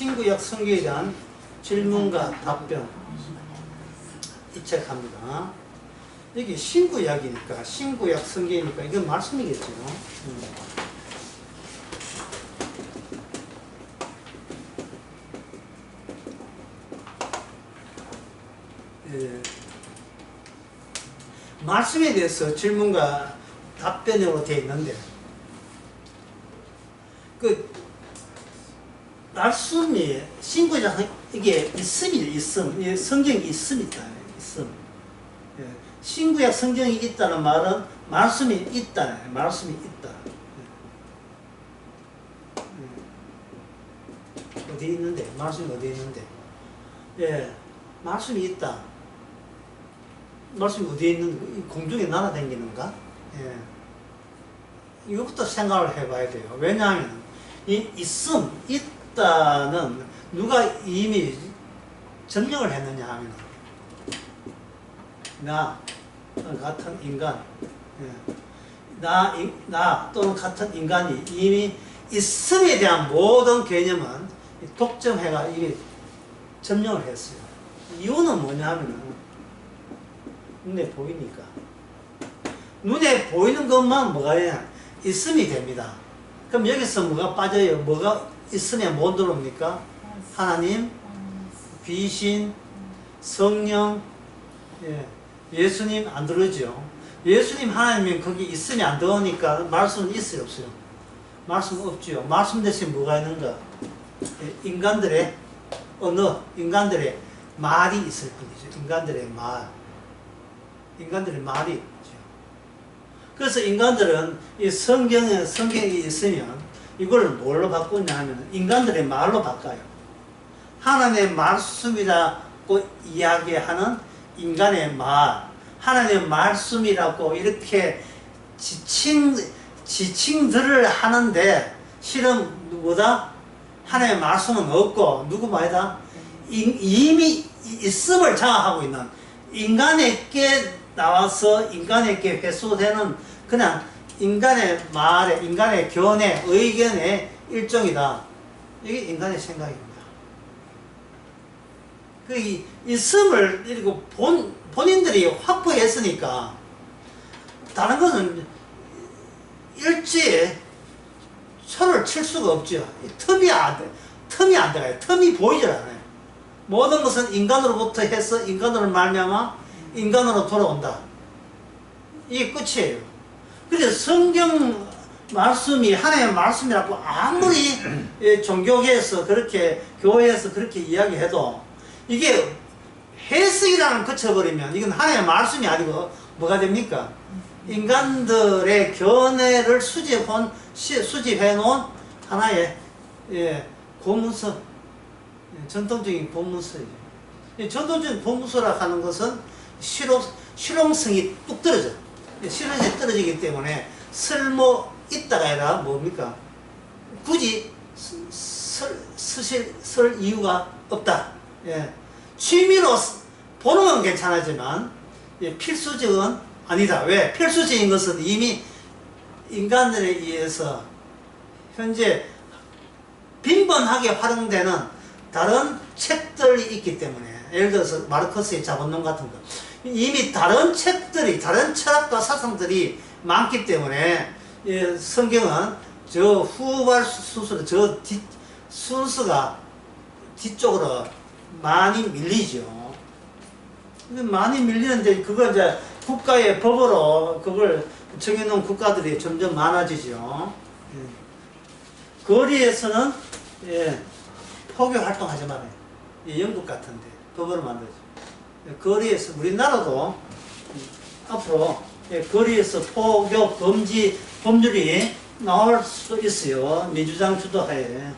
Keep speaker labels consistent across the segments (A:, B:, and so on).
A: 신구약 성경에 대한 질문과 답변 이 책 합니다. 여기 신구약이니까 신구약 성경이니까 이건 말씀이겠죠. 말씀에 대해서 질문과 답변으로 되어 있는데 그 말씀이 신구약 이게 있음 성경이 있습니다. 있음. 신구약 성경이 있다는 말은 말씀이 있다. 말씀이 있다. 어디 있는데? 말씀이 어디 있는데? 말씀이 있다. 말씀이 어디에 있는, 공중에 날아다니는가? 이것부터 생각을 해봐야 돼요. 왜냐하면, 있다는 누가 이미 점령을 했느냐 하면, 나 같은 인간, 나 또는 같은 인간이 이미 있음에 대한 모든 개념은 독점해가 이미 점령을 했어요. 이유는 뭐냐 하면은, 눈에 보이니까. 눈에 보이는 것만 뭐가 해야 있음이 됩니다. 그럼 여기서 뭐가 빠져요? 뭐가 있으면 못 들어옵니까? 하나님, 귀신, 성령, 예수님 안 들어오죠. 예수님, 하나님은 거기 있으면 안 들어오니까 말씀은 있어요, 없어요? 말씀은 없죠. 말씀 대신 뭐가 있는가? 인간들의 언어, 인간들의 말이 있을 뿐이죠. 인간들의 말. 인간들의 말이 있죠. 그래서 인간들은 이 성경에 있으면 이걸 뭘로 바꾸냐 하면 인간들의 말로 바꿔요. 하나님의 말씀이라고 이야기하는 인간의 말, 하나님의 말씀이라고 이렇게 지칭들을 하는데 실은 누구다? 하나님의 말씀은 없고 누구 말이다? 이미 있음을 장악하고 있는 인간에게 나와서 인간에게 회수되는 그냥 인간의 말에, 인간의 견해, 의견의 일종이다. 이게 인간의 생각입니다. 그 있음을 이리고 본인들이 확보했으니까 다른 것은 일제에 손을 칠 수가 없죠. 틈이 안 들어가요. 틈이 보이질 않아요. 모든 것은 인간으로부터 해서 인간으로 말미암아 인간으로 돌아온다. 이게 끝이에요. 그래서 성경 말씀이 하나님의 말씀이라고 아무리 종교계에서 그렇게 교회에서 그렇게 이야기해도 이게 해석이라는 거쳐버리면 이건 하나님의 말씀이 아니고 뭐가 됩니까? 인간들의 견해를 수집해 놓은 하나의 고문서, 전통적인 본문서예요. 전통적인 본문서라 하는 것은 실용성이 뚝 떨어져. 실용성이 떨어지기 때문에 쓸모 있다가 아니라 뭡니까? 굳이 쓸 이유가 없다. 취미로 보는 건 괜찮지만 필수적은 아니다. 왜? 필수적인 것은 이미 인간들에 의해서 현재 빈번하게 활용되는 다른 책들이 있기 때문에 예를 들어서 마르크스의 자본론 같은 거 이미 다른 책들이 다른 철학과 사상들이 많기 때문에 성경은 저 후발 순서로 저 순서가 뒤쪽으로 많이 밀리죠. 많이 밀리는데 그걸 이제 국가의 법으로 그걸 정해놓은 국가들이 점점 많아지죠. 거리에서는 포교 활동하지 말아요. 영국 같은데 법으로 만들죠. 거리에서 우리나라도 앞으로 거리에서 포교 금지 법률이 나올 수 있어요. 민주당 주도하에.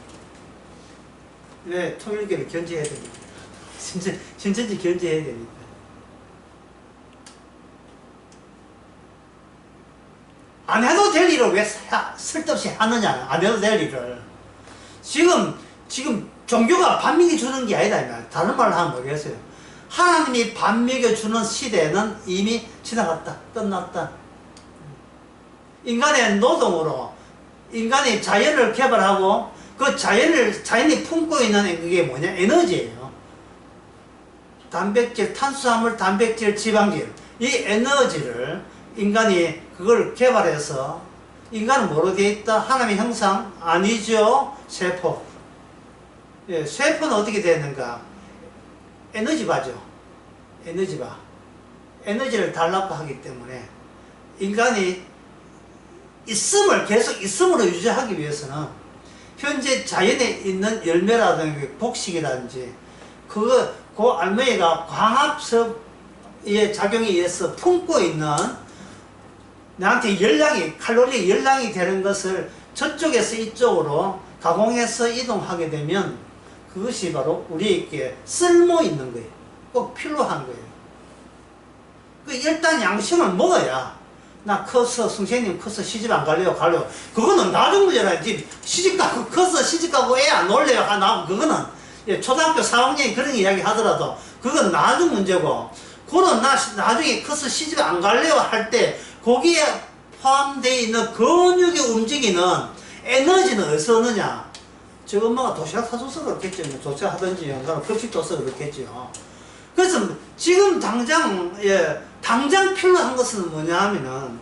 A: 왜? 통일교를 견제해야 됩니다. 신천지 견제해야 됩니다. 안 해도 될 일을 왜 쓸데없이 하느냐. 안 해도 될 일을. 지금 종교가 밥 먹여주는 게 아니다. 다른 말로 하면 모르겠어요. 하나님이 밥 먹여주는 시대는 이미 지나갔다. 끝났다. 인간의 노동으로 인간이 자연을 개발하고 그 그 자연이 품고 있는 그게 뭐냐? 에너지예요. 단백질, 탄수화물, 단백질, 지방질. 이 에너지를 인간이 그걸 개발해서 인간은 뭐로 되어 있다? 하나님의 형상? 아니죠. 세포. 예, 세포는 어떻게 되는가? 에너지바죠. 에너지바. 에너지를 달라고 하기 때문에 인간이 계속 있음으로 유지하기 위해서는 현재 자연에 있는 열매라든지 곡식이라든지 그 알맹이가 광합성의 작용에 의해서 품고 있는 나한테 칼로리 열량이 되는 것을 저쪽에서 이쪽으로 가공해서 이동하게 되면 그것이 바로 우리에게 쓸모 있는 거예요. 꼭 필요한 거예요. 일단 양심을 먹어야 나 커서 선생님 커서 시집 안 갈래요? 갈래요? 그거는 나중 문제라지. 시집가고 커서 시집가고 애 안 놀래요? 나 그거는 초등학교 4학년이 그런 이야기 하더라도 그건 나중 문제고, 그는 나중에 커서 시집 안 갈래요? 할 때 거기에 포함되어 있는 근육이 움직이는 에너지는 어디서 오느냐? 저 엄마가 도시락 사줘서 그렇겠죠. 도시락 하든지 급식 줘서 그렇겠죠. 그래서 지금 당장 필요한 것은 뭐냐 하면은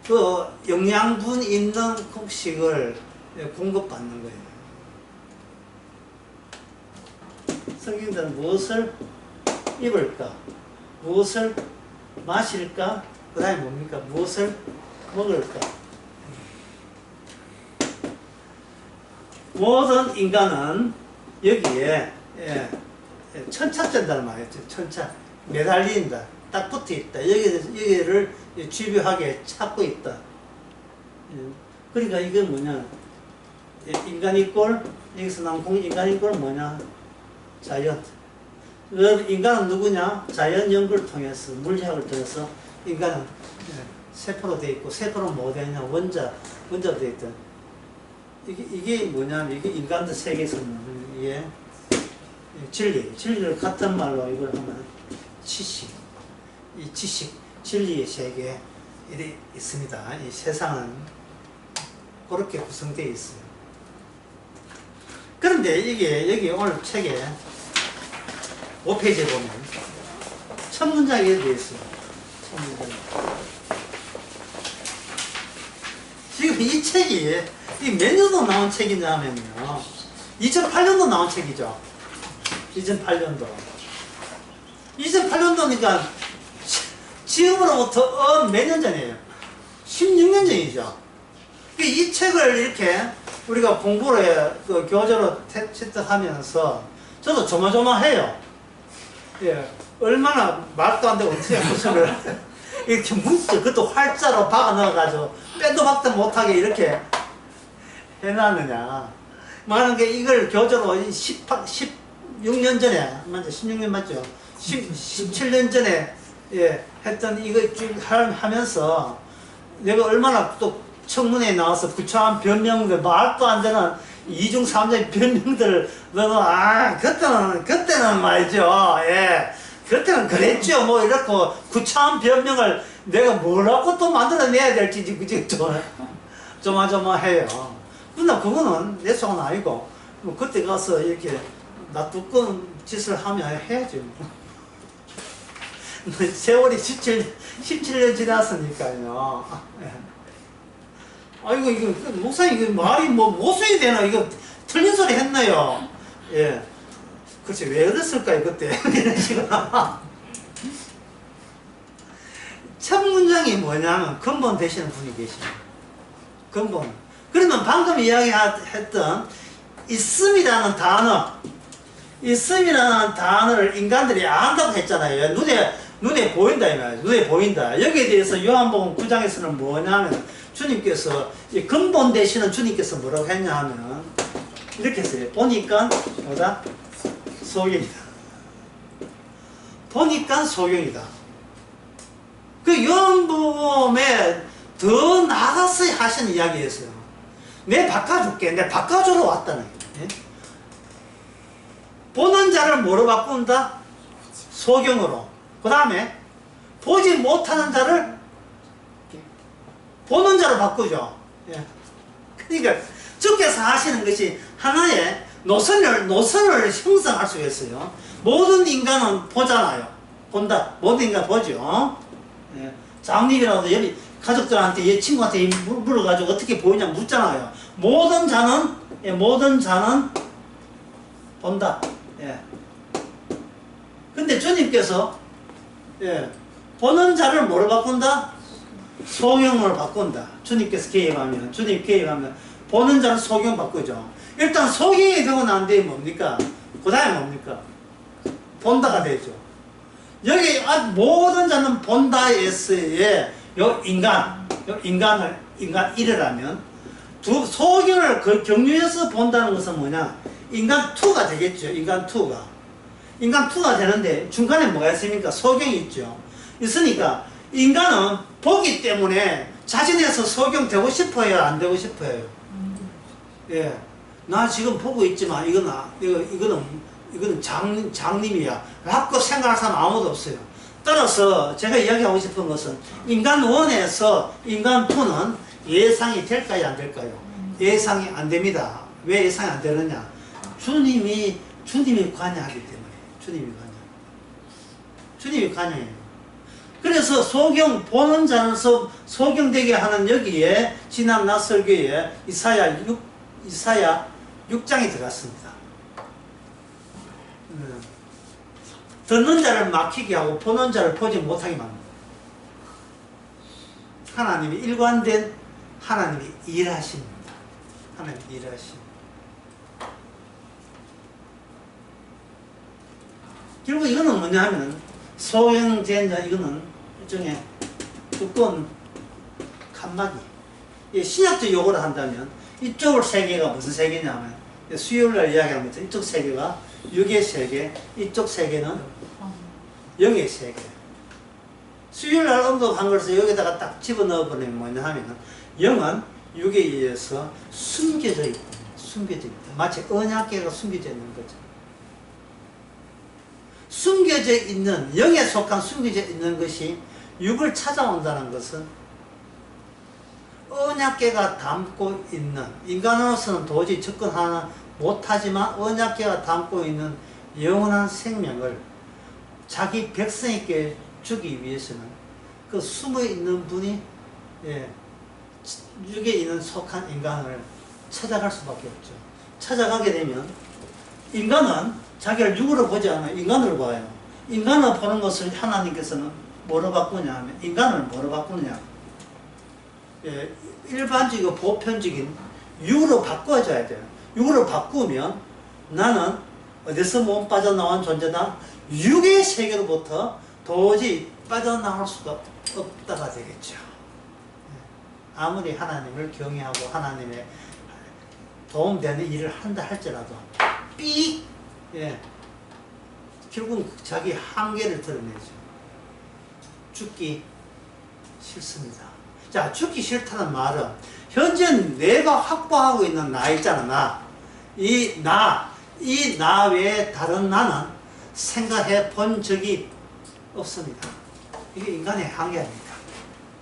A: 그 영양분 있는 곡식을 공급받는 거예요. 성경들은 무엇을 입을까? 무엇을 마실까? 그 다음에 뭡니까? 무엇을 먹을까? 모든 인간은 여기에 천착된다는 말이죠. 천착. 매달린다. 딱 붙어 있다. 여기를 집요하게 찾고 있다. 그러니까 이게 뭐냐? 인간의 꼴, 여기서 나온 인간의 꼴은 뭐냐? 자연. 인간은 누구냐? 자연 연구를 통해서, 물리학을 통해서 인간은 세포로 되어 있고, 세포는 뭐 되냐? 원자로 되어 있다. 이게 뭐냐면, 이게 인간들 세계에서는 이게 진리를 같은 말로 이걸 하면 지식, 이 지식, 진리의 세계에 있습니다. 이 세상은 그렇게 구성되어 있어요. 그런데 이게 여기 오늘 책에 5페이지에 보면 첫 문장이 되어 있어요. 첫 문장. 지금 이 책이 몇 년도 나온 책이냐 하면요, 2008년도 나온 책이죠. 2008년도. 2008년도니까 지금으로부터 몇 년 전이에요? 16년 전이죠. 이 책을 이렇게 우리가 공부를 교재로 채택하면서 저도 조마조마해요. 예, 얼마나 말도 안 되고 어떻게 무슨 이렇게 문자 그것도 활자로 박아 넣어가지고 빼도 박도 못하게 이렇게 해놨느냐. 만약에 이걸 교재로 16년 전에, 맞죠? 16년 맞죠? 17년 전에, 했던 이거 쭉 하면서 내가 얼마나 또 청문회에 나와서 부처한 변명들, 말도 안 되는 이중 삼자의 변명들을 넣어, 그때는 말이죠. 그때는 그랬죠. 뭐, 이렇고, 구차한 변명을 내가 뭐라고 또 만들어내야 될지, 그지? 조마조마해요. 근데 그거는 내 속은 아니고, 뭐 그때 가서 이렇게 나 두꺼운 짓을 하면 해야죠. 세월이 17년 지났으니까요. 아이고, 이거, 목사님, 이거 말이 못 써야 되나? 이거 틀린 소리 했나요? 예. 글쎄, 왜 그랬을까요, 그때? 이런 식으로. 첫 문장이 뭐냐면, 근본 되시는 분이 계십니다. 근본. 그러면 방금 이야기했던, 있음이라는 단어를 인간들이 안다고 했잖아요. 눈에 보인다, 이 말이에요. 눈에 보인다. 여기에 대해서 요한복음 9장에서는 뭐냐면, 주님께서, 근본 되시는 주님께서 뭐라고 했냐 하면, 이렇게 했어요. 보니까, 뭐다? 소경이다. 보니까 소경이다. 그 요한복음에 더 나아가서 하시는 이야기였어요. 내 바꿔줄게. 내 바꿔주러 왔다는 거예요. 보는 자를 뭐로 바꾼다? 소경으로. 그 다음에 보지 못하는 자를 보는 자로 바꾸죠. 그러니까 주께서 하시는 것이 하나의 노선을 형성할 수가 있어요. 모든 인간은 보잖아요. 본다. 모든 인간 보죠. 예. 장님이라도 여기 가족들한테, 얘 친구한테 물어가지고 어떻게 보이냐 묻잖아요. 모든 자는 본다. 예. 근데 주님께서, 예, 보는 자를 뭐로 바꾼다? 소경을 바꾼다. 주님 개입하면 보는 자를 소경 바꾸죠. 일단 소경이 되고 난 뒤에 뭡니까? 그 다음에 뭡니까? 본다가 되죠. 여기 모든 자는 본다에서의 인간 1이라면 소경을 경유해서 본다는 것은 뭐냐? 인간 2가 되겠죠. 인간 2가 되는데 중간에 뭐가 있습니까? 소경이 있죠. 있으니까 인간은 보기 때문에 자신에서 소경되고 싶어요? 안 되고 싶어요? 예. 나 지금 보고 있지만 이거는 장님이야 라고 생각할 사람 아무도 없어요. 따라서 제가 이야기하고 싶은 것은 인간 1에서 인간 2는 예상이 될까요? 안 될까요? 예상이 안 됩니다. 왜 예상이 안 되느냐? 주님이 관여하기 때문에. 주님이 관여해요. 그래서 보는 자는 소경되게 하는 여기에 지난 낮 설교에 이사야 6장이 들어갔습니다. 듣는 자를 막히게 하고 보는 자를 보지 못하게 만듭니다. 하나님이 일관된 하나님이 일하십니다. 결국 이거는 뭐냐 하면 소경된 자, 이거는 일종의 두꺼운 칸막이. 신약적 용어로 한다면 이쪽을 세계가 무슨 세계냐면 수요일날 이야기하면서 이쪽 세계가 육의 세계, 이쪽 세계는 영의 세계. 수요일날 언급한 것을 여기다가 딱 집어넣어 버리면 뭐냐 하면 영은 육에 의해서 숨겨져 있다. 마치 언약궤가 숨겨져 있는 거죠. 숨겨져 있는, 영에 속한 숨겨져 있는 것이 육을 찾아온다는 것은 언약궤가 담고 있는, 인간으로서는 도저히 접근하지 못하지만 언약궤가 담고 있는 영원한 생명을 자기 백성에게 주기 위해서는 그 숨어있는 분이 육에 있는 속한 인간을 찾아갈 수밖에 없죠. 찾아가게 되면 인간은 자기를 육으로 보지 않아요. 인간으로 봐요. 인간을 보는 것을 하나님께서는 뭐로 바꾸냐 하면 인간을 뭐로 바꾸느냐, 일반적이고 보편적인 육으로 바꿔줘야 돼요. 육으로 바꾸면 나는 어디서 몸 빠져나온 존재다? 육의 세계로부터 도저히 빠져나올 수가 없다가 되겠죠. 아무리 하나님을 경외하고 하나님의 도움되는 일을 한다 할지라도 결국 자기 한계를 드러내죠. 죽기 싫습니다. 자, 죽기 싫다는 말은 현재 내가 확보하고 있는 나 있잖아. 이 나 외에 다른 나는 생각해 본 적이 없습니다. 이게 인간의 한계입니다.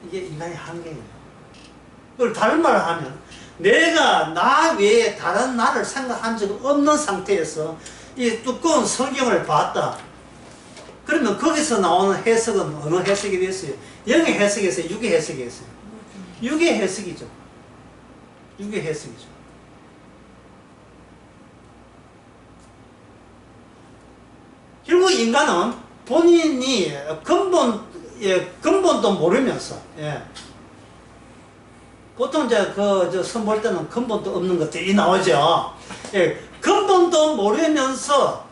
A: 이게 인간의 한계예요. 그걸 다른 말을 하면 내가 나 외에 다른 나를 생각한 적 없는 상태에서 이 두꺼운 성경을 봤다. 그러면 거기서 나오는 해석은 어느 해석이 됐어요? 영의 해석에서 육의 해석이 됐어요. 육의 해석이죠. 결국 인간은 본인이 근본도 모르면서, 보통 선볼 때는 근본도 없는 것들이 나오죠. 근본도 모르면서,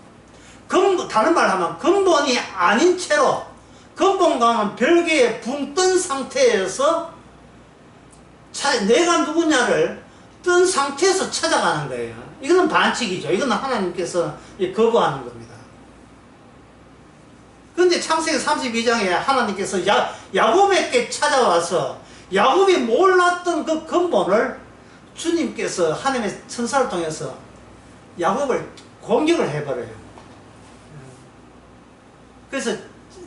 A: 다른 말로 하면 근본이 아닌 채로, 근본과는 별개의 붕 뜬 상태에서 내가 누구냐를 뜬 상태에서 찾아가는 거예요. 이거는 반칙이죠. 이거는 하나님께서 거부하는 겁니다. 그런데 창세기 32장에 하나님께서 야곱에게 찾아와서 야곱이 몰랐던 그 근본을 주님께서 하나님의 천사를 통해서 야곱을 공격을 해버려요. 그래서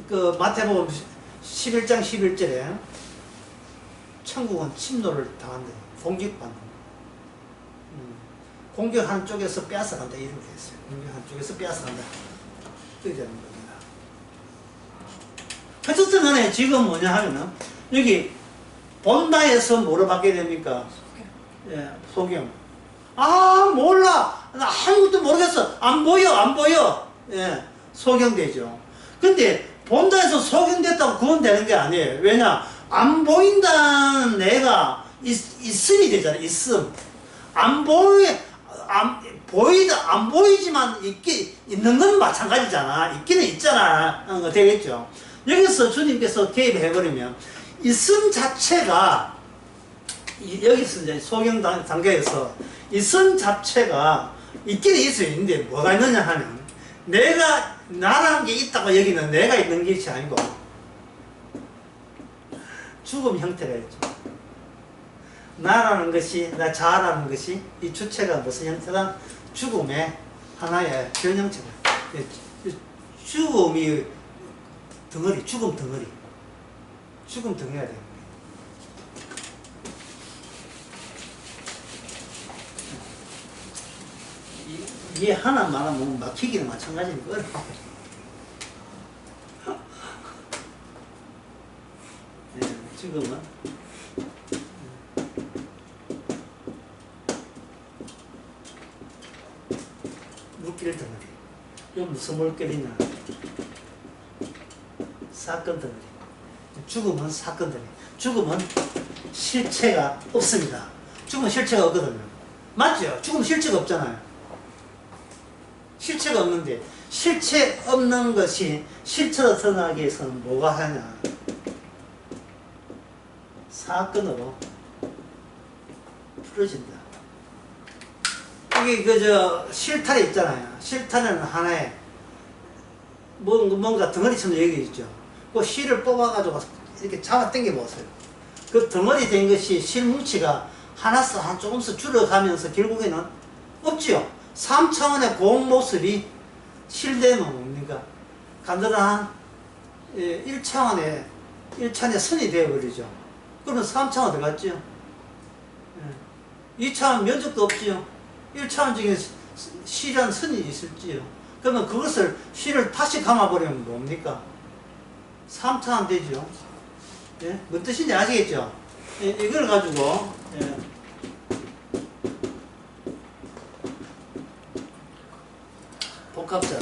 A: 그 마태복음 11장 11절에 천국은 침노를 당한다. 공격받는다. 공격하는 쪽에서 빼앗아간다 이렇게 했어요. 공격하는 쪽에서 빼앗아간다. 그렇게 되는 겁니다. 어쨌든 간에 지금 뭐냐 하면은 여기 본다에서 뭐로 바뀌게 됩니까? 예, 소경. 아 몰라 나 아무것도 모르겠어 안 보여 예, 소경되죠. 근데 본다에서 소경됐다고 구원되는 게 아니에요. 왜냐 안 보인다는 내가 있음이 되잖아. 있음 안 보이지만 있는 건 마찬가지잖아. 있기는 있잖아 하는 거 되겠죠. 여기서 주님께서 개입해버리면 있음 자체가 여기서 이제 소경 단계에서 있음 자체가 있기는 있어요. 있는데 뭐가 있느냐 하면 나라는 게 있다고 여기는 내가 있는 것이 아니고 죽음 형태가 있죠. 나라는 것이 자아라는 것이 이 주체가 무슨 형태다? 죽음의 하나의 변형체다. 죽음이 덩어리, 죽음 덩어리가 됩니다. 이 하나만 하면 막히기는 마찬가지니까 네, 지금은 물길 덩어리. 이거 무슨 물길이냐? 사건 덩어리. 죽음은 사건 덩어리. 죽음은 실체가 없습니다. 죽음은 실체가 없거든요. 맞죠? 죽음은 실체가 없잖아요. 실체가 없는데 실체 없는 것이 실체로 드러나기 위해서는 뭐가 하냐? 사건으로 풀어진다. 여기 실타래 있잖아요. 실타래는 하나의 뭔가 덩어리처럼 여기 있죠. 그 실을 뽑아가지고 이렇게 잡아 당겨 보세요. 그 덩어리 된 것이 실뭉치가 하나씩 조금씩 줄어가면서 결국에는 없지요. 3차원의 고운 모습이 실되면 뭡니까? 간단한 1차원의 선이 되어버리죠. 그러면 3차원 들어갔죠. 2차원 면적도 없지요. 1차원 중에 실이라는 선이 있을지요. 그러면 그것을 실을 다시 감아버리면 뭡니까? 3차원 되죠. 예? 뭔 뜻인지 아시겠죠? 예, 이걸 가지고 복합자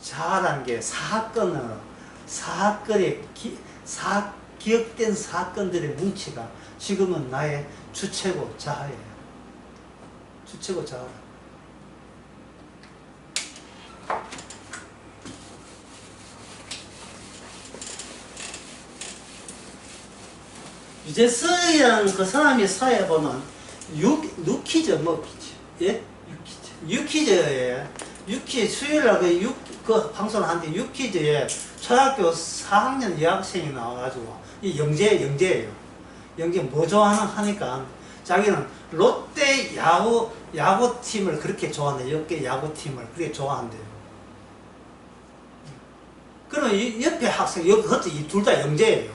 A: 자아라는 게 기억된 사건들의 뭉치가 지금은 나의 주체고 자아예요. 주체고 자아. 유재석이라는 그 사람이 사회 보면 유키즈 예? 유키즈에 수요일날 그 방송을 하는데 유키즈에 초등학교 4학년 여학생이 나와가지고 이 영재예요. 영재 뭐 하니까 자기는 롯데 야구팀을 그렇게 좋아한대요. 롯데 야구팀을 그렇게 좋아한대요. 그러면 옆에 학생 그것도 이 둘 다 영재예요.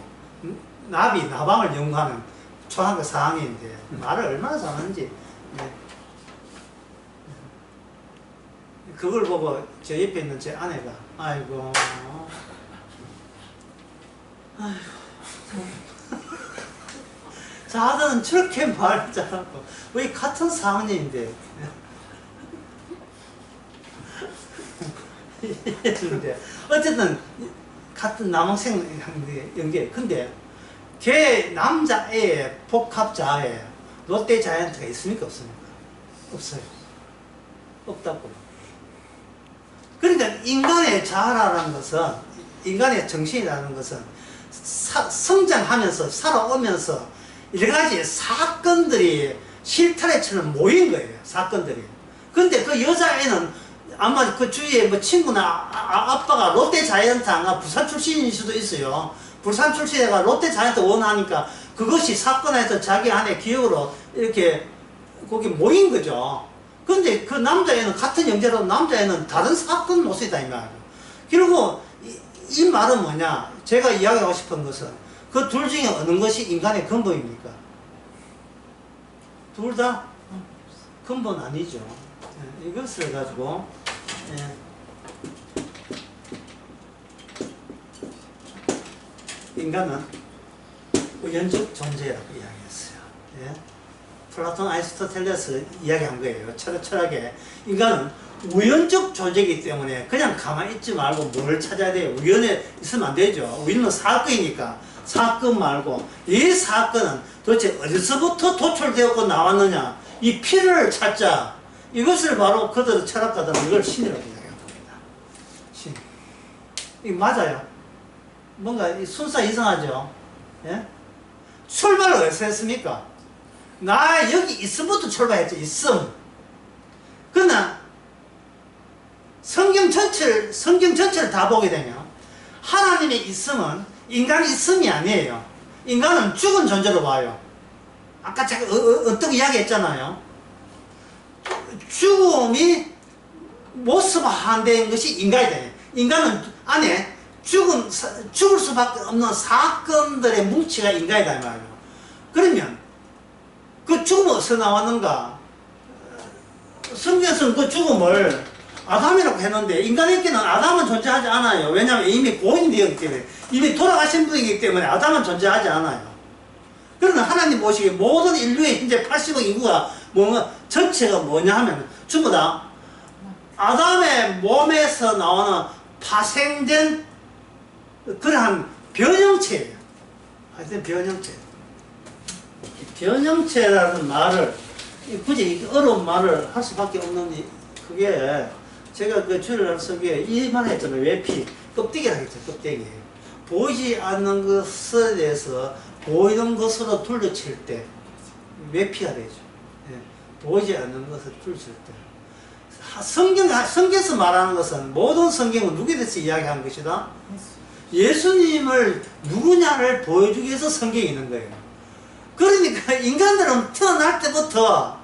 A: 나방을 연구하는 초등학교 4학년인데 말을 얼마나 잘하는지. 네. 그걸 보고 저 옆에 있는 제 아내가 아이고 저 아들은 저렇게 말을 잘하고 왜 같은 4학년인데 어쨌든 같은 남학생 연계. 근데 걔 남자애 복합자에 롯데 자이언트가 있습니까? 없습니까? 없어요. 없다고. 그러니까 인간의 자아라는 것은, 인간의 정신이라는 것은 성장하면서 살아오면서 여러 가지 사건들이 실타래처럼 모인 거예요. 사건들이. 근데 그 여자애는 아마 그 주위에 뭐 친구나 아빠가 롯데 자이언트가 부산 출신일 수도 있어요. 부산 출신애가 롯데 자이언트 원하니까 그것이 사건에서 자기 안에 기억으로 이렇게 거기 모인 거죠. 근데 그 남자애는 같은 영재로 남자애는 다른 사건 모습이다 이 말이에요. 그리고 이 말은 뭐냐? 제가 이야기하고 싶은 것은 그 둘 중에 어느 것이 인간의 근본입니까? 둘 다 근본 아니죠. 예, 이것을 가지고 예, 인간은 우연적 존재라고 이야기했어요. 예? 플라톤, 아리스토텔레스 이야기한 거예요. 철학에 인간은 우연적 존재이기 때문에 그냥 가만히 있지 말고 뭘 찾아야 돼요. 우연에 있으면 안 되죠. 우리는 사건이니까 사건 말고 이 사건은 도대체 어디서부터 도출되었고 나왔느냐, 이 피를 찾자. 이것을 바로 그들 철학가들은 이걸 신이라고 이야기한 겁니다. 신. 이게 맞아요. 뭔가 이 순서 이상하죠. 예? 출발을 어디서 했습니까? 나 여기 있음부터 출발했죠. 있음. 그러나 성경 전체를 다 보게 되면 하나님의 있음은 인간의 있음이 아니에요. 인간은 죽은 존재로 봐요. 아까 제가 어떻게 이야기했잖아요. 죽음이 모습화된 것이 인간이 돼요. 인간은 안에 죽을 수밖에 없는 사건들의 뭉치가 인간이다 이 말이에요. 그러면 그 죽음은 어디서 나왔는가? 성경에서는 그 죽음을 아담이라고 했는데 인간에게는 아담은 존재하지 않아요. 왜냐하면 이미 고인이 되었기 때문에, 이미 돌아가신 분이기 때문에 아담은 존재하지 않아요. 그러나 하나님 보시기에 모든 인류의 현재 80억 인구가 전체가 뭐냐 하면 전부 다 아담의 몸에서 나오는 파생된 그러한 변형체예요. 하여튼 변형체. 변형체라는 말을 굳이 어려운 말을 할 수밖에 없는 그게 제가 그 줄을 쓴 게 이 말 했잖아요. 외피 껍데기라 했죠. 껍데기. 보이지 않는 것에 대해서 보이는 것으로 둘러칠 때 외피가 되죠. 예. 보이지 않는 것을 둘러칠 때. 성경에서 말하는 것은 모든 성경은 누구에 대해서 이야기하는 것이다? 예수님을 누구냐를 보여주기 위해서 성경이 있는 거예요. 그러니까 인간들은 태어날 때부터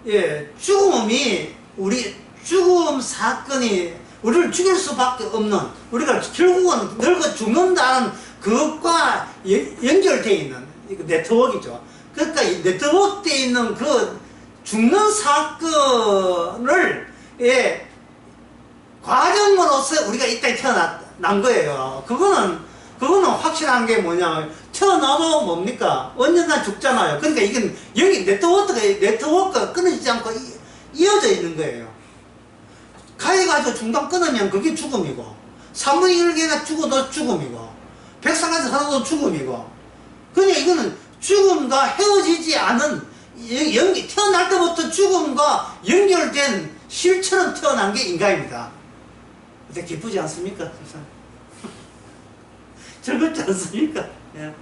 A: 예, 죽음 사건이 우리를 죽일 수밖에 없는, 우리가 결국은 늙어 죽는다는 그것과 연결되어 있는 네트워크이죠. 그러니까 이 네트워크되어 있는 그 죽는 사건을 예, 과정으로서 우리가 이때 태어난 거예요. 그거는 확실한 게 뭐냐면 태어나도 뭡니까? 언젠가 죽잖아요. 그러니까 이건 여기 네트워크가 끊어지지 않고 이어져 있는 거예요. 가해가지고 중간 끊으면 그게 죽음이고, 3분의 1개가 죽어도 죽음이고, 백성까지 살아도 죽음이고. 그러니까 이거는 죽음과 헤어지지 않은, 태어날 때부터 죽음과 연결된 실처럼 태어난 게 인간입니다. 근데 기쁘지 않습니까? 즐겁지 않습니까? 예.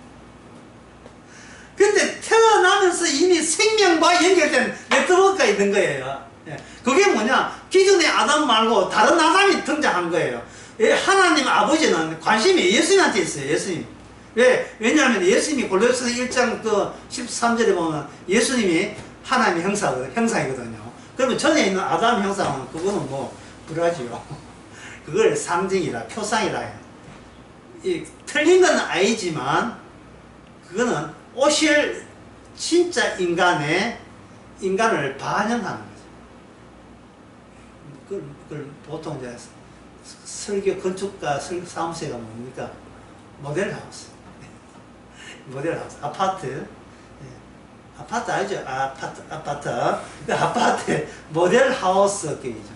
A: 근데 태어나면서 이미 생명과 연결된 네트워크가 있는 거예요. 예. 그게 뭐냐? 기존의 아담 말고 다른 아담이 등장한 거예요. 예, 하나님 아버지는 관심이 예수님한테 있어요. 예수님. 왜냐하면 예수님이 골로새서 1장 그 13절에 보면 예수님이 하나님의 형상이거든요. 그러면 전에 있는 아담 형상은 그거는 뭐 불하지요. 그걸 상징이라, 표상이라 해요. 틀린 건 아니지만 그거는 오실 진짜 인간을 반영하는 거죠. 그걸 보통 이제 설계 건축가 사무소가 뭡니까? 모델하우스. 모델하우스. 아파트. 아파트 알죠? 아파트. 그 아파트 모델하우스 그게죠.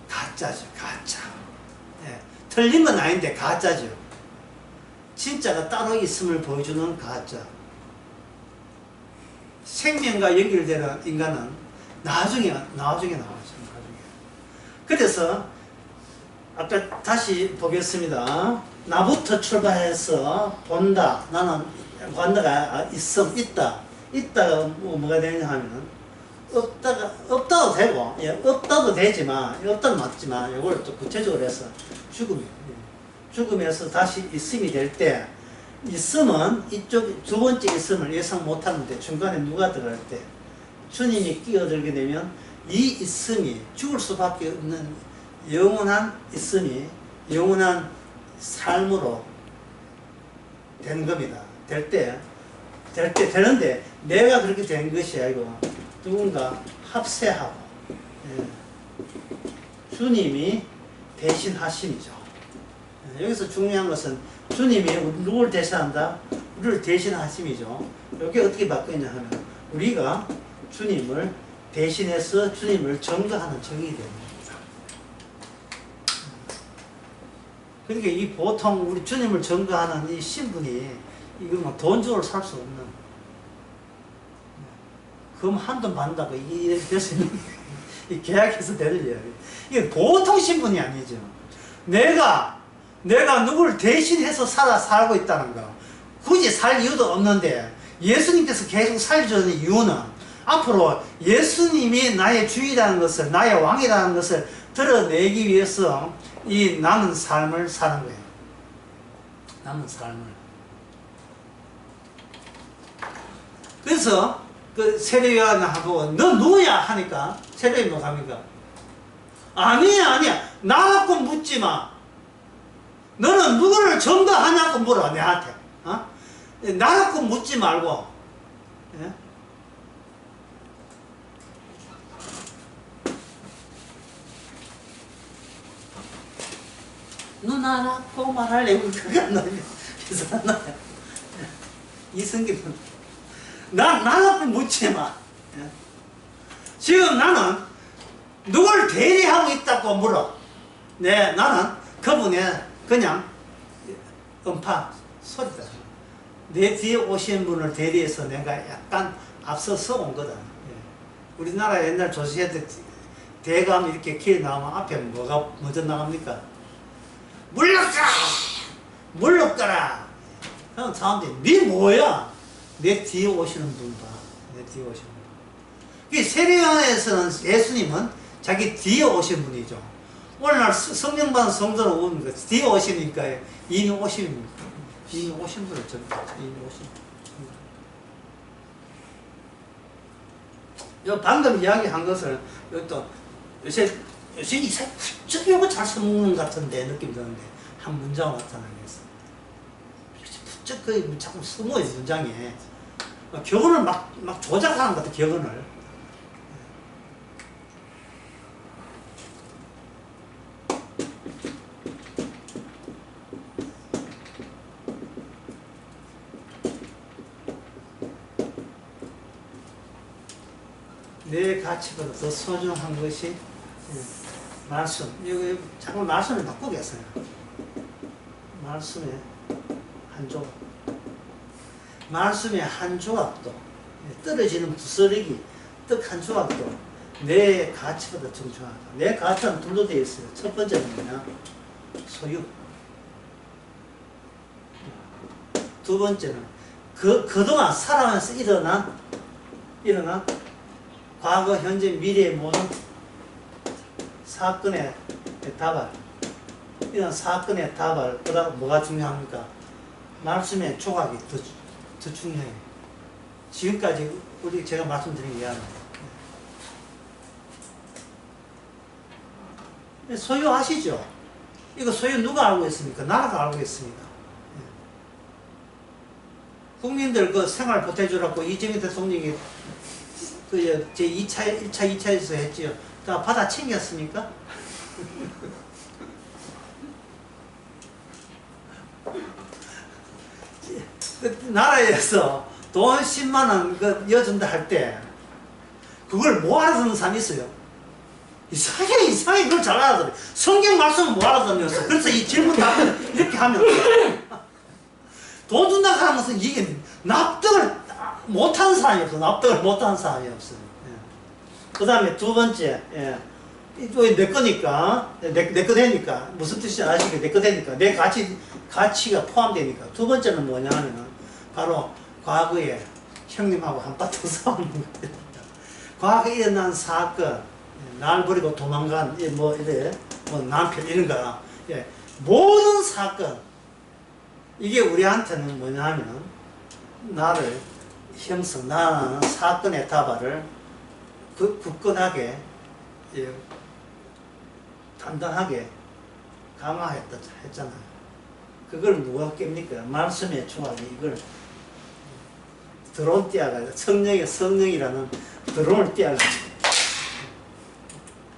A: 가짜죠. 가짜. 예. 틀린 건 아닌데 가짜죠. 진짜가 따로 있음을 보여주는 가짜. 생명과 연결되는 인간은 나중에 나오죠. 그래서 아까 다시 보겠습니다. 나부터 출발해서 본다. 나는 관다가 있다가 뭐가 되냐 하면 없다도 되고, 예, 없다도 되지만, 없다도 맞지만, 이걸 또 구체적으로 해서 죽음에서 다시 있음이 될 때, 있음은 이쪽 두 번째 있음을 예상 못하는데 중간에 누가 들어갈 때 주님이 끼어들게 되면 이 있음이 죽을 수밖에 없는 영원한 있음이 영원한 삶으로 되는 겁니다. 되는데 내가 그렇게 된 것이 아니고 누군가 합세하고, 예. 주님이 대신하심이죠. 예. 여기서 중요한 것은 주님이 누구를 대신한다? 우리를 대신하심이죠. 이게 어떻게 바뀌냐 하면 우리가 주님을 대신해서 주님을 증거하는 증인이 됩니다. 그러니까 이 보통 우리 주님을 증거하는 이 신분이 이건 돈 주고 살 수 없는, 그럼 한돈 받는다고 이게 될 수 있는 이 계약해서 되는 이야기. 이게 보통 신분이 아니죠. 내가 누구를 대신해서 살고 있다는 거. 굳이 살 이유도 없는데 예수님께서 계속 살려주는 이유는 앞으로 예수님이 나의 주이라는 것을, 나의 왕이라는 것을 드러내기 위해서 이 남은 삶을 사는 거예요. 남은 삶을. 그래서 그 세례요한하고 너 누구야 하니까 세례요한이 뭐 합니까? 아니야 나라고 묻지 마. 너는 누구를 증거하냐고 물어 내한테. 어? 나라고 묻지 말고. 예? 너 나라고 말하려고 그거 안 나요. 그래서 안 나요. 이승기는 나라고 묻지 마. 예? 지금 나는 누굴 대리하고 있다고 물어. 네, 나는 그분의 그냥 음파 소리다. 내 뒤에 오신 분을 대리해서 내가 약간 앞서서 온 거다. 예. 우리나라 옛날 조선시대 대감 이렇게 길 나오면 앞에 뭐가 먼저 나갑니까? 물러가라! 물러가라! 그럼 사람들이 네 뭐야? 내 뒤에 오시는 분 봐. 내 뒤에 오시는 분. 이 세례요한에서는 예수님은 자기 뒤에 오신 분이죠. 오늘날 성령 받은 성도는 오는 거 뒤에 오시니까 이미 오신 분을 전다. 이미 오신 분. 요 방금 이야기한 것을 또 요새 이사 훌쩍 이거 잘 써먹는 것 같은데 느낌 드는데 한 문장을 나타나겠어. 훌쩍 그 자꾸 숨어요 문장에. 격언을 막 조작하는 것 같아 격언을. 내 가치보다 더 소중한 것이 말씀. 이거 자꾸 말씀을 바꾸겠어요. 말씀의 한 조각. 말씀의 한 조각도, 떨어지는 부스러기, 떡 한 조각도 내 가치보다 중요하다. 내 가치는 둘로 되어 있어요. 첫 번째는 뭐냐? 소유. 두 번째는 그동안 살아가면서 일어난 과거, 현재, 미래의 모든 사건의 다발, 이런 사건의 다발, 그 다음 뭐가 중요합니까? 말씀의 조각이 더 중요해요. 지금까지 제가 말씀드린 게 아니에요. 소유하시죠? 이거 소유 누가 알고 있습니까? 나라가 알고 있습니다. 국민들 그 생활 보태주라고 이재명 대통령이 제 1차, 2차에서 했지요. 다 받아 챙겼습니까? 나라에서 돈 10만원 여준다 할 때, 그걸 뭐 알아듣는 사람이 있어요? 이상하게 그걸 잘 알아들어요. 성경 말씀은 뭐 알아듣냐면서. 그래서 이 질문 답변 이렇게 하면, 돈 준다고 하는 것은 이게 납득을 못하는 사람이 없어. 납득을 못하는 사람이 없어요. 예. 그 다음에 두 번째, 내 거니까, 내 거 되니까, 무슨 뜻인지 아시겠죠? 내 거 되니까, 내 가치가 포함되니까. 두 번째는 뭐냐 하면은, 바로 과거에 형님하고 한바탕 싸우는 거예요. 과거에 일어난 사건, 날 버리고 도망간, 남편, 이런 거, 모든 사건, 이게 우리한테는 뭐냐 하면, 나는 사건의 다발을 굳건하게, 단단하게 강화했잖아요. 그걸 누가 깹니까? 말씀의 조각이 이걸 드론띠아가 성령이라는 드론을 띄워가지고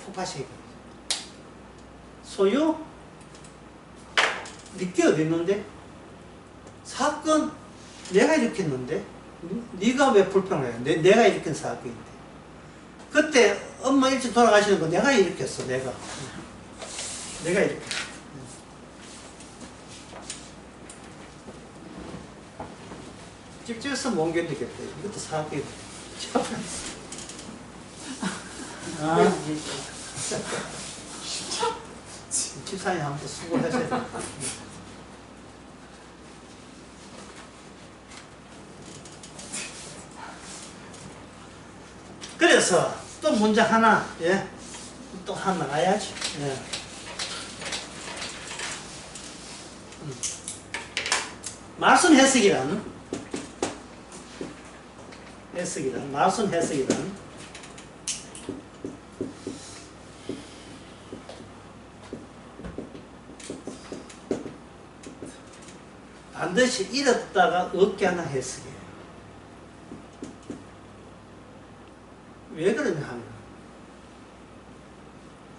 A: 폭파시키고. 소유? 니께 어디 있는데? 사건 내가 일으켰는데? 네가 왜 불평을 해? 내가 일으킨 사건인데. 그때 엄마 일찍 돌아가시는 거 내가 일으켰어. 내가 일으켰어. 집집에서 못 견디겠대. 이것도 사건이다. 아, 집사님 한번 수고하셔야 돼. 그래서 또 문제 하나, 예, 또 하나 나가야지. 예. 말씀 해석이란 말씀 해석이란 반드시 잃었다가 얻게 하는 해석이에요. 왜 그러냐 하면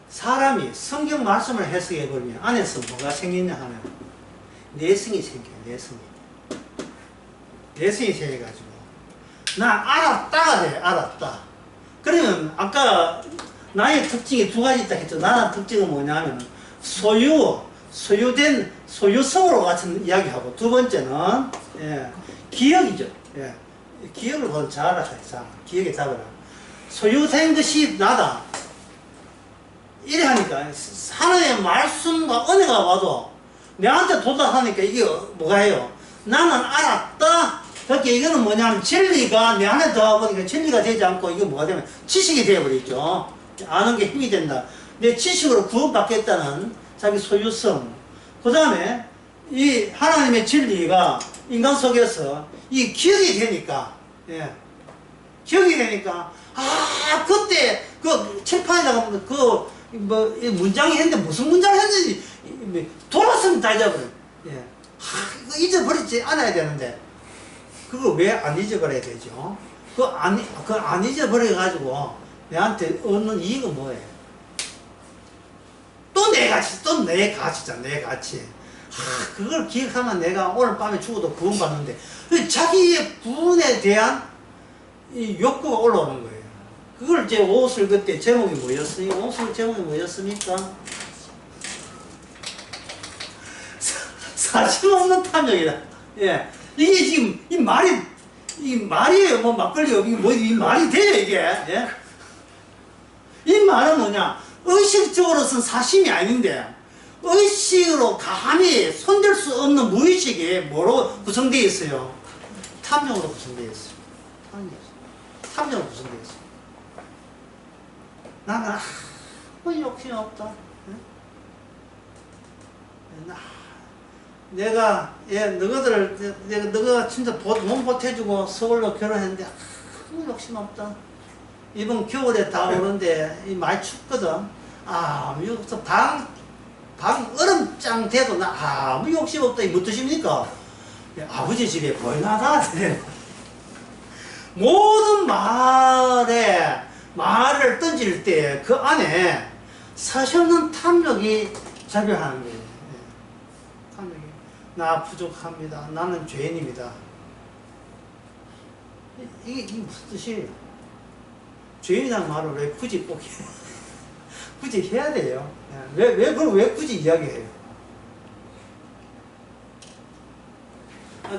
A: 사람이 성경 말씀을 해석해버리면 안에서 뭐가 생기냐 하면 내성이 생겨요. 내성이 생겨가지고 나 알았다가 돼. 알았다. 그러면 아까 나의 특징이 두 가지 있다 했죠. 나의 특징은 뭐냐면 소유된 소유성으로 같은 이야기하고, 두 번째는 예, 기억이죠. 예, 기억을 보면 잘 알아요. 기억에 잡아라. 소유된 것이 나다. 이래 하니까 하나님의 말씀과 은혜가 와도 내한테 도달하니까 이게 뭐가 해요? 나는 알았다. 그렇게 이거는 뭐냐면 진리가 내 안에 들어가보니까 진리가 되지 않고 이게 뭐가 되면 지식이 되어버리죠. 아는 게 힘이 된다. 내 지식으로 구원받겠다는 자기 소유성. 그 다음에 이 하나님의 진리가 인간 속에서 이 기억이 되니까, 예, 기억이 되니까, 아, 그때 그 칠판에다가 뭐 문장이 했는데 무슨 문장을 했는지 돌았으면 다 잊어버려요. 예. 이거 잊어버리지 않아야 되는데 그거 왜 안 잊어버려야 되죠? 그거 안 잊어버려가지고 내한테 얻는 이익은 뭐예요? 또 내 가치잖아, 내 가치. 그걸 기억하면 내가 오늘 밤에 죽어도 구원받는데, 자기의 구원에 대한 이 욕구가 올라오는 거예요. 그걸 이제 옷을 그때 제목이 뭐였어요? 옷을 제목이 뭐였습니까? 사심 없는 탐욕이다. 예. 이게 지금, 이 말이에요. 뭐, 막걸리요. 이 말이 돼요, 이게. 예? 이 말은 뭐냐? 의식적으로서는 사심이 아닌데, 의식으로 감히 손댈 수 없는 무의식이 뭐로 구성되어 있어요? 탐욕으로 구성되어 있어요. 탐욕으로 구성되어 있어요. 나는 아무 욕심이 없다. 내가 너가 진짜 돈 보태주고 서울로 결혼했는데 아무 욕심 없다. 이번 겨울에 다 오는데 많이 춥거든. 아무 없어. 방 얼음장 돼도 나 아무 욕심 없다. 이 무슨 뜻입니까? 아버지 집에 보이나다. 모든 말을 던질 때 그 안에 사실 없는 탐욕이 작용하는 거예요. 탐욕이. 나 부족합니다. 나는 죄인입니다. 이게 무슨 뜻이에요? 죄인이라는 말을 왜 굳이 꼭 굳이 해야 돼요? 그걸 왜 굳이 이야기해요?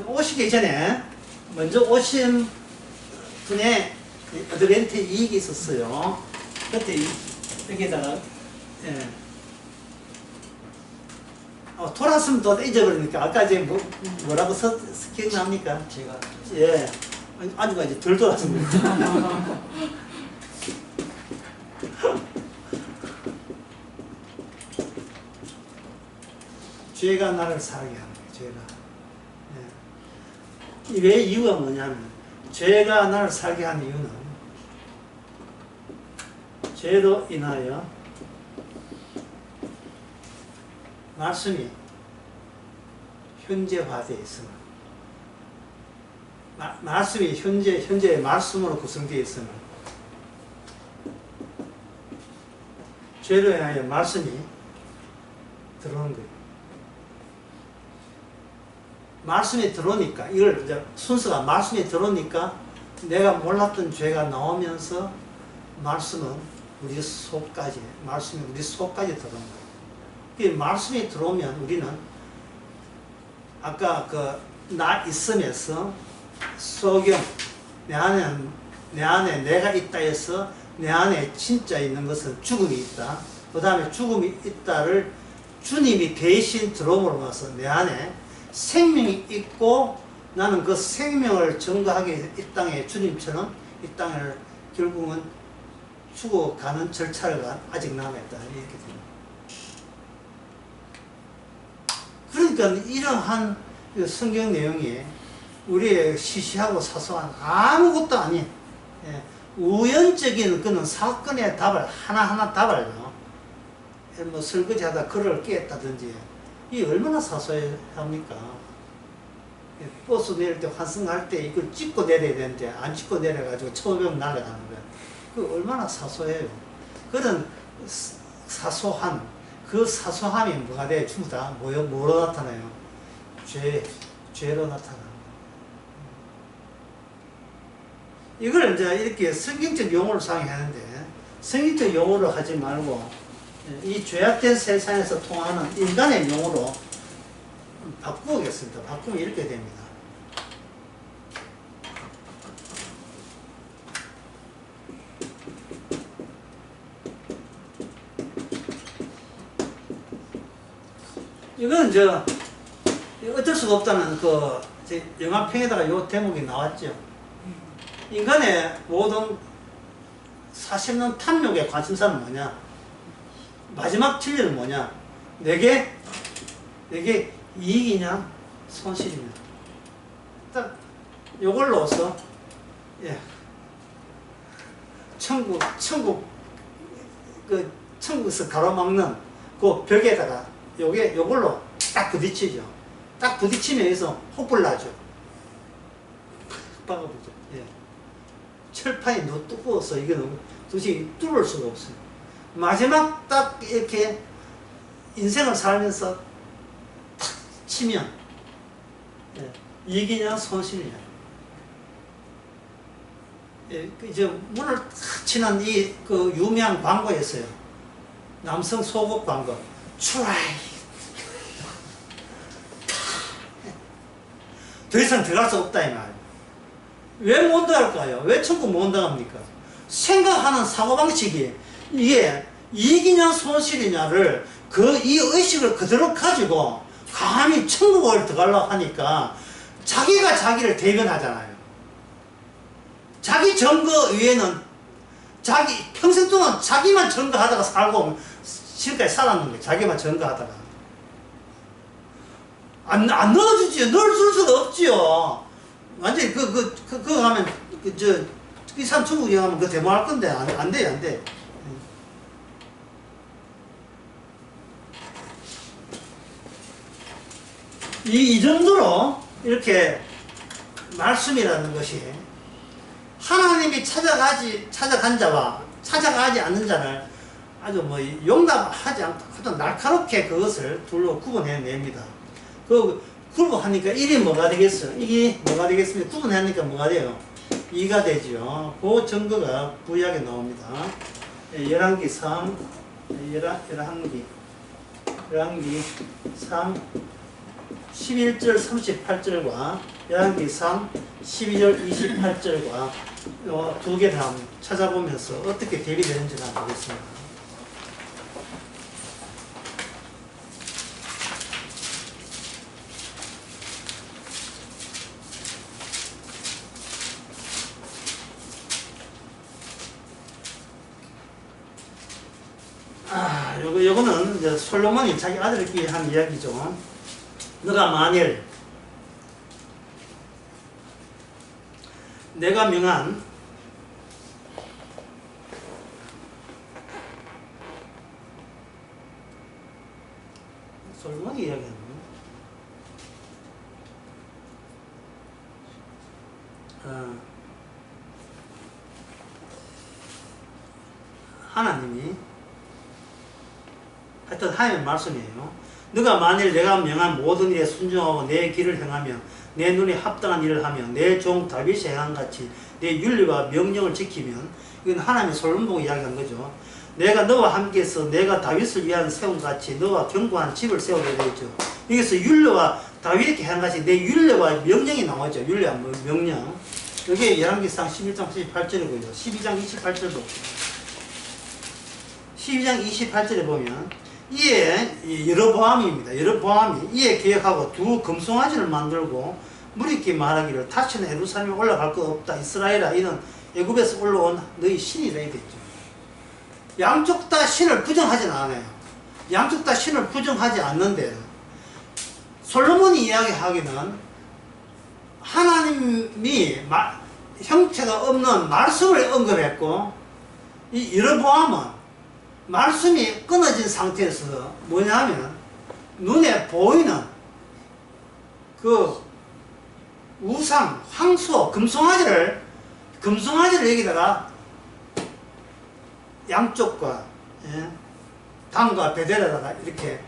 A: 오시기 전에 먼저 오신 분의 어드벤트 이익이 있었어요. 그때 여기다가 돌았으면 또 잊어버리니까 아까 이제 뭐라고 기억납니까?
B: 제가
A: 예, 아주가 이제 덜 돌았습니다. 죄가 나를 살게 하는 거예요. 죄가. 예. 왜 이유가 뭐냐면 죄가 나를 살게 하는 이유는 죄로 인하여 말씀이 현재화되어 있으면, 말씀이 현재의 말씀으로 구성되어 있으면 죄로 인하여 말씀이 들어오는 거예요. 말씀이 들어오니까, 이걸 이제 순서가 말씀이 들어오니까 내가 몰랐던 죄가 나오면서 말씀은 우리 속까지, 말씀이 우리 속까지 들어오는 거예요. 그 말씀이 들어오면 우리는 아까 나 있으면서 소경, 내 안에 내가 있다 해서 내 안에 진짜 있는 것은 죽음이 있다. 그 다음에 죽음이 있다를 주님이 대신 들어옴으로 내 안에 생명이 있고 나는 그 생명을 증거하기 위해서 이 땅에 주님처럼 이 땅을 결국은 죽어가는 절차가 아직 남아있다. 이렇게 됩니다. 그러니까 이러한 성경 내용이 우리의 시시하고 사소한 아무것도 아닌 우연적인 그런 사건의 답을 하나하나 답을요. 뭐 설거지하다 글을 깼다든지 이 얼마나 사소합니까? 버스 내릴 때 환승할 때 이걸 짚고 내려야 되는데 안 짚고 내려가지고 처음에 날아가는 거야. 그 얼마나 사소해요. 그런 사소한 그 사소함이 뭐가 돼? 전부 다 뭐로 나타나요? 죄로 나타나는 거예요. 이걸 이제 이렇게 성경적 용어를 사용하는데 성경적 용어로 하지 말고 이 죄악된 세상에서 통하는 인간의 용어로 바꾸겠습니다. 바꾸면 이렇게 됩니다. 이건 어쩔 수가 없다는 영화평에다가 요 대목이 나왔죠. 인간의 모든 사실은 탐욕의 관심사는 뭐냐? 마지막 진리는 뭐냐? 내게 이익이냐? 손실이냐? 딱 요걸로서 천국에서 가로막는 그 벽에다가 요걸로 딱 부딪히죠. 딱 부딪히면 여기서 혹불 나죠. 박아보죠. 철판이 너무 두꺼워서 이거는 도저히 뚫을 수가 없어요. 마지막 딱 이렇게 인생을 살면서 탁 치면 이익이냐 손실이냐. 이제 문을 탁 치는 그 유명한 광고였어요. 남성 속옷 광고. 트라이. 더 이상 들어갈 수 없다 이 말이에요. 왜 못 들어갈까요? 왜 천국 못 들어갑니까? 생각하는 사고방식이 이게 이익이냐 손실이냐를 이 의식을 그대로 가지고 감히 천국을 들어가려고 하니까 자기가 자기를 대변하잖아요. 자기 증거 위에는 평생 동안 자기만 증거하다가 살고 지금까지 살았는 거예요. 자기만 증거하다가. 안 넣어주지요. 넣어줄 수가 없지요. 완전히 그거 하면, 이 사람 중국에 가면 그거 데모할 건데, 안 돼, 안 돼. 이 정도로 이렇게 말씀이라는 것이 하나님이 찾아간 자와 찾아가지 않는 자를 아주 용납하지 않고 아주 날카롭게 그것을 둘로 구분해냅니다. 구분하니까 일이 뭐가 되겠어요? 이게 뭐가 되겠습니까? 구분하니까 뭐가 돼요? 2가 되죠. 그 증거가 구약에 나옵니다. 열왕기 3, 열왕기 3, 11절 38절과 열왕기 3, 12절 28절과 이 두 개를 한번 찾아보면서 어떻게 대비되는지 한번 보겠습니다. 요거는 이제 솔로몬이 자기 아들끼리 한 이야기죠. 너가 만일 내가 명한 솔로몬이 이야기하는 하나님이 하여튼 하나님의 말씀이에요. 너가 만일 내가 명한 모든 일에 순종하고 내 길을 행하며 내 눈에 합당한 일을 하며 내 종 다윗이 행한 같이 내 윤리와 명령을 지키면, 이건 하나님의 솔로몬 이야기한 거죠. 내가 너와 함께해서 내가 다윗을 위한 세운 같이 너와 견고한 집을 세우게 되죠. 여기서 율례와 다윗이 행한 같이 내 율례와 명령이 나오죠. 율례와 명령. 여기 열왕기상 11장 28절이고요. 12장 28절 봅시다. 12장 28절에 보면 이에 여로보암입니다. 여로보암이 이에 계획하고 두 금송아지를 만들고 무리께 말하기를 다시는 예루살렘에 올라갈 것 없다. 이스라엘아, 이는 애굽에서 올라온 너희 신이라 이랬죠. 양쪽 다 신을 부정하진 않아요. 양쪽 다 신을 부정하지 않는데 솔로몬이 이야기하기는 하나님이 형체가 없는 말씀을 언급했고, 이 여로보암은 말씀이 끊어진 상태에서 뭐냐면 눈에 보이는 그 우상, 황소, 금송아지를 여기다가 양쪽과 단과 베델에다가 이렇게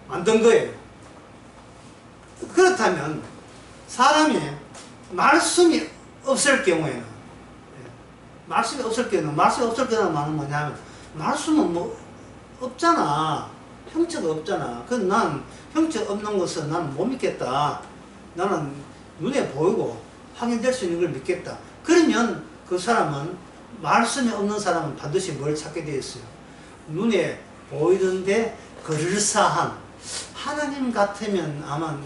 A: 만든 거예요. 그렇다면 사람이 말씀이 없을 경우에는 말씀이 없을 경우는 말은 뭐냐면 말씀은 뭐 없잖아. 형체가 없잖아. 그래서 난 형체 없는 것은 나는 못 믿겠다. 나는 눈에 보이고 확인될 수 있는 걸 믿겠다. 그러면 그 사람은, 말씀이 없는 사람은 반드시 뭘 찾게 되어 있어요. 눈에 보이던데 그럴싸한, 하나님 같으면 아마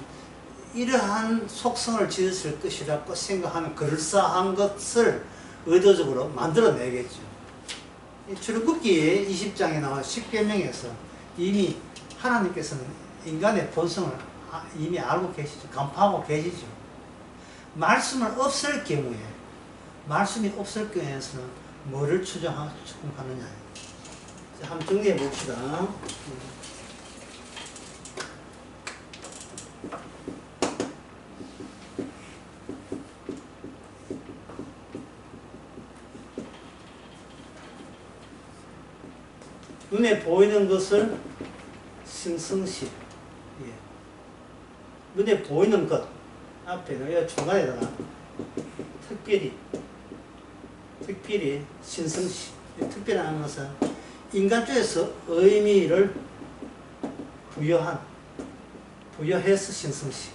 A: 이러한 속성을 지었을 것이라고 생각하는 그럴싸한 것을 의도적으로 만들어내겠죠. 출애굽기 20장에 나온 10계명에서 이미 하나님께서는 인간의 본성을 이미 알고 계시죠. 간파하고 계시죠. 말씀이 없을 경우에서는 뭐를 추궁하느냐. 한번 정리해 봅시다. 눈에 보이는 것을 신성시, 눈에 보이는 것 앞에 중간에다가 특별히 신성시, 특별한 것은 인간 쪽에서 의미를 부여해서 신성시.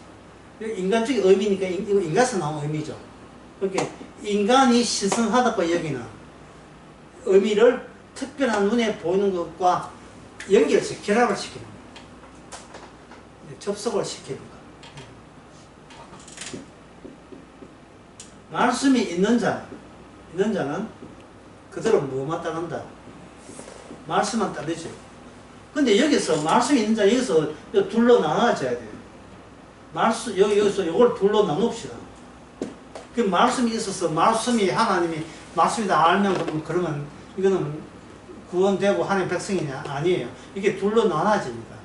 A: 인간 쪽의 의미니까 이거 인간에서 나온 의미죠. 그러니까 인간이 신성하다고 여기는 의미를 특별한 눈에 보이는 것과 결합을 시키는 거예요. 접속을 시키는 거예요. 말씀이 있는 자는 그대로 뭐만 따른다? 말씀만 따르죠. 근데 여기서 말씀이 있는 자, 여기서 둘로 나눠져야 돼요. 여기서 이걸 둘로 나눕시다. 그 말씀이 있어서 말씀이 하나님이 말씀이다 알면 그러면 이거는 구원되고 하나님 백성이냐? 아니에요. 이게 둘로 나눠집니다.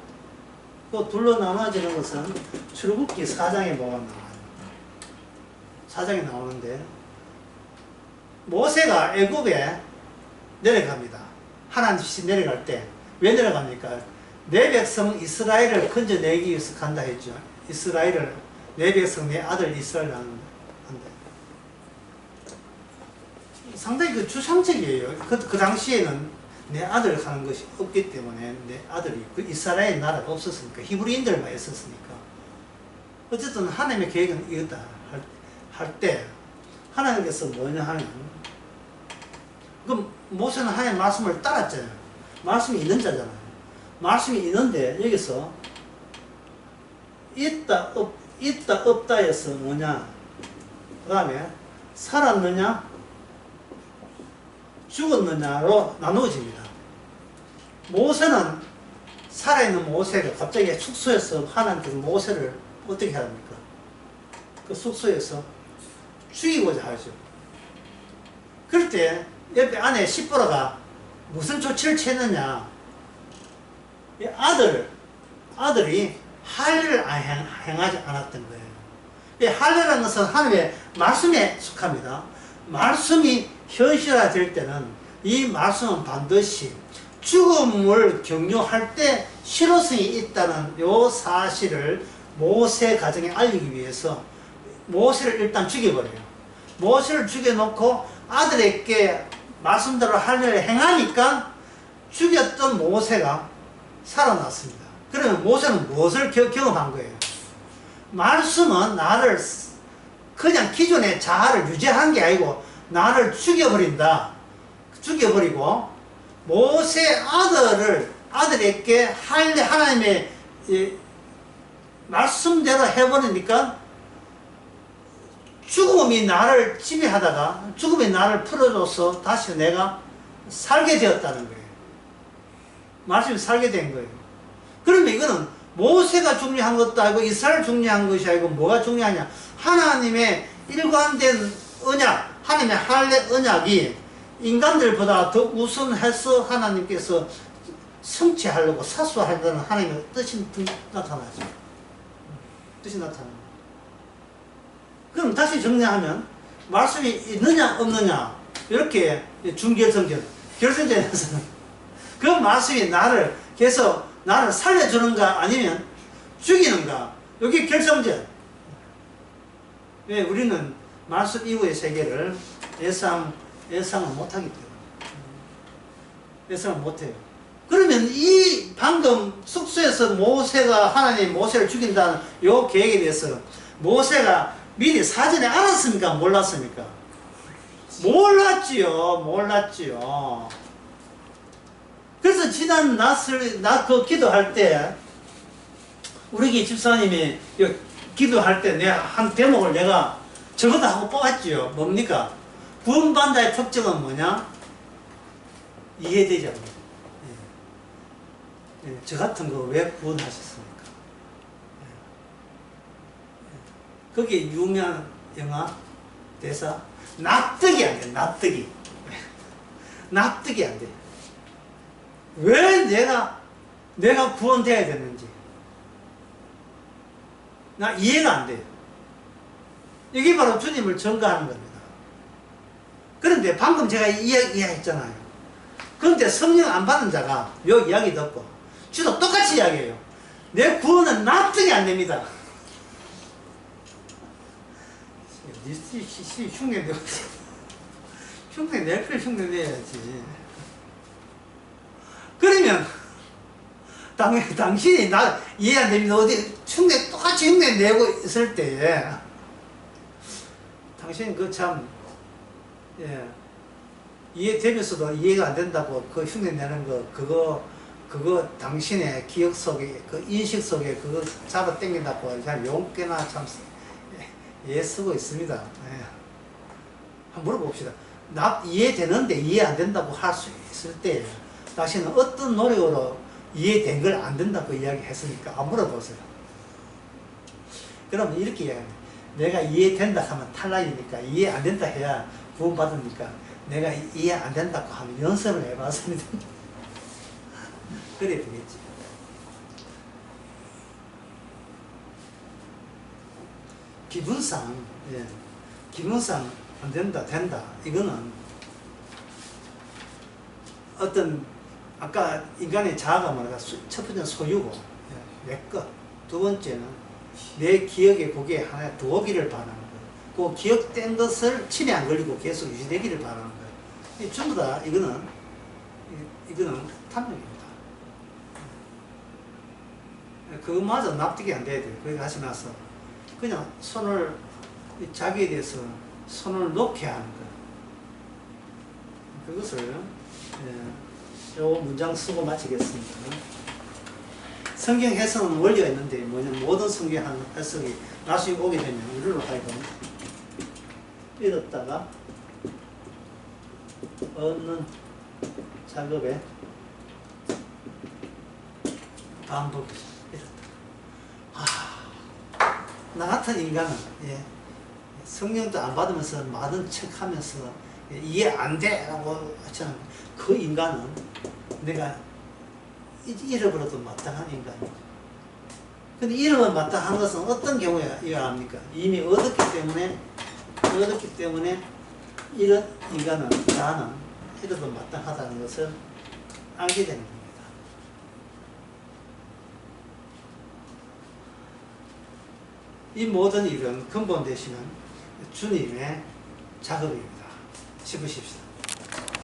A: 그 둘로 나눠지는 것은 출애굽기 4장에 뭐가 나와요. 4장에 나오는데 모세가 애굽에 내려갑니다. 하나님이 내려갈 때 왜 내려갑니까? 내 백성 이스라엘을 건져내기 위해서 간다 했죠. 이스라엘을, 내 백성 내 아들 이스라엘을 한다. 상당히 그 추상적이에요. 그 당시에는 내 아들을 가는 것이 없기 때문에 내 아들이 그 이스라엘 나라가 없었으니까 히브리인들만 있었으니까 어쨌든 하나님의 계획은 이거다 할 때 하나님께서 뭐냐 하면 그럼 모세는 하나님의 말씀을 따랐잖아요. 말씀이 있는 자잖아요. 말씀이 있는데 여기서 있다 없다에서 뭐냐, 그 다음에 살았느냐 죽었느냐로 나누어집니다. 모세는, 살아있는 모세가 갑자기 숙소에서 하나님께서 모세를 어떻게 합니까? 그 숙소에서 죽이고자 하죠. 그럴 때 옆에 아내 시보라가 무슨 조치를 취했느냐, 이 아들이 할례를 행하지 않았던 거예요. 이 할례라는 것은 하나님의 말씀에 속합니다. 말씀이 현실화될 때는 이 말씀은 반드시 죽음을 격려할 때 실효성이 있다는 요 사실을 모세 가정에 알리기 위해서 모세를 일단 죽여버려요. 모세를 죽여놓고 아들에게 말씀대로 하려고 행하니까 죽였던 모세가 살아났습니다. 그러면 모세는 무엇을 경험한 거예요? 말씀은 나를 그냥 기존의 자아를 유지한 게 아니고 나를 죽여버린다. 죽여버리고 모세 아들에게 하나님의 말씀대로 해버리니까 죽음이 나를 지배하다가 죽음이 나를 풀어줘서 다시 내가 살게 되었다는 거예요. 말씀이 살게 된 거예요. 그러면 이거는 모세가 중요한 것도 아니고 이스라엘 중요한 것이 아니고 뭐가 중요하냐? 하나님의 일관된 언약, 하나님의 할례 언약이 인간들보다 더 우선해서 하나님께서 성취하려고 사수하려는 하나님의 뜻이 나타나죠. 뜻이 나타납니다. 그럼 다시 정리하면 말씀이 있느냐 없느냐 이렇게 결승전에서는 그 말씀이 나를 계속 나를 살려주는가 아니면 죽이는가 여기 결정전. 왜 우리는 말씀 이후의 세계를 예상을 못하기 때문에 예상을 못해요. 그러면 이 방금 숙소에서 모세가 하나님 모세를 죽인다는 요 계획에 대해서 모세가 미리 사전에 알았습니까? 몰랐습니까? 몰랐지요. 그래서 지난 그 기도할 때 우리 집사님이 기도할 때 내가 한 대목을 내가 저것도 하고 뽑았지요. 뭡니까? 구원받는다의 특징은 뭐냐? 이해되지 않는. 저 같은 거 왜 구원하셨습니까? 거기에 유명한 영화 대사 납득이 안 돼. 납득이 안 돼. 왜 내가 구원돼야 되는지 나 이해가 안 돼요. 이게 바로 주님을 전가하는 겁니다. 그런데 방금 제가 이야기했잖아요. 그런데 성령 안 받은 자가 요 이야기 듣고 주도 똑같이 이야기해요. 내 구원은 납득이 안 됩니다. 흉내내고 흉내내야지. 그러면 당신이 나 이해 안 됩니다. 어디 똑같이 흉내 내고 있을 때 당신 이해되면서도 이해가 안 된다고 그 흉내 내는 그거 당신의 기억 속에 그 인식 속에 그거 잡아 당긴다고 참 용케나 참 애쓰고 있습니다. 한번 물어봅시다. 이해되는데 이해 안 된다고 할 수 있을 때 당신은 어떤 노력으로 이해된 걸 안 된다고 이야기했으니까 안 물어보세요. 그러면 이렇게 이야기합니다. 내가 이해된다 하면 탈락이니까 이해 안 된다 해야 구원받으니까 내가 이해 안 된다고 하면 연습을 해봤습니다. 그래야 되겠지. 기분상 안 된다 이거는 어떤 아까 인간의 자아가 뭐가 첫 번째는 소유고 내 것, 두 번째는 내 기억에 그게 하나 두어기를 바라는 거예요. 그 기억된 것을 침해 안 걸리고 계속 유지되기를 바라는 거예요. 전부 다 이거는 탐욕입니다. 그거마저 납득이 안 돼야 돼요. 거기 가시 나서 그냥 자기에 대해서 손을 놓게 하는 거예요. 그것을 요 문장 쓰고 마치겠습니다. 성경 해석은 원리가 있는데 모든 성경 해석이 나중에 오게 되면 우리로 하여금 읽었다가 얻는 작업에 반복해서 나 같은 인간은 성령도 안 받으면서 많은 책 하면서 이해 안 돼 라고 하잖아요. 그 인간은 내가 잃어버려도 마땅한 인간이죠. 근데 잃어버려 마땅한 것은 어떤 경우에 이해합니까? 이미 얻었기 때문에 이런 인간은 나는 잃어도 마땅하다는 것을 알게 되는 겁니다. 이 모든 일은 근본 되시는 주님의 작업입니다. 싶으십시다.